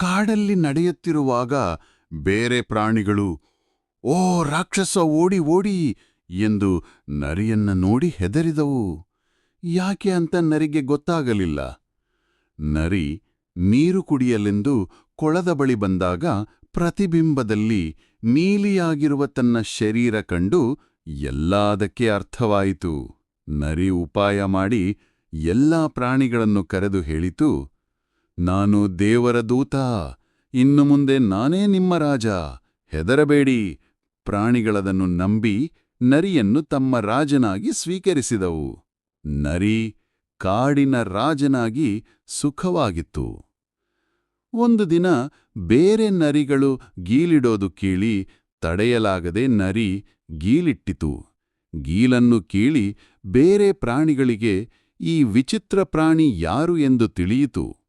ಕಾಡಲ್ಲಿ ನಡೆಯುತ್ತಿರುವಾಗ ಬೇರೆ ಪ್ರಾಣಿಗಳು "ಓ ರಾಕ್ಷಸ, ಓಡಿ ಓಡಿ!" ಎಂದು ನರಿಯನ್ನ ನೋಡಿ ಹೆದರಿದವು. ಯಾಕೆ ಅಂತ ನರಿಗೆ ಗೊತ್ತಾಗಲಿಲ್ಲ. ನರಿ ನೀರು ಕುಡಿಯಲೆಂದು ಕೊಳದ ಬಳಿ ಬಂದಾಗ ಪ್ರತಿಬಿಂಬದಲ್ಲಿ ನೀಲಿಯಾಗಿರುವ ತನ್ನ ಶರೀರ ಕಂಡು ಎಲ್ಲದಕ್ಕೆ ಅರ್ಥವಾಯಿತು. ನರಿ ಉಪಾಯ ಮಾಡಿ ಎಲ್ಲಾ ಪ್ರಾಣಿಗಳನ್ನು ಕರೆದು ಹೇಳಿತು, "ನಾನು ದೇವರ ದೂತ. ಇನ್ನು ಮುಂದೆ ನಾನೇ ನಿಮ್ಮ ರಾಜ. ಹೆದರಬೇಡಿ." ಪ್ರಾಣಿಗಳದನ್ನು ನಂಬಿ ನರಿಯನ್ನು ತಮ್ಮ ರಾಜನಾಗಿ ಸ್ವೀಕರಿಸಿದವು. ನರಿ ಕಾಡಿನ ರಾಜನಾಗಿ ಸುಖವಾಗಿತ್ತು. ಒಂದು ದಿನ ಬೇರೆ ನರಿಗಳು ಗೀಲಿಡೋದು ಕೇಳಿ ತಡೆಯಲಾಗದೆ ನರಿ ಗೀಲಿಟ್ಟಿತು. ಗೀಲನ್ನು ಕೀಳಿ ಬೇರೆ ಪ್ರಾಣಿಗಳಿಗೆ ಈ ವಿಚಿತ್ರ ಪ್ರಾಣಿ ಯಾರು ಎಂದು ತಿಳಿಯಿತು.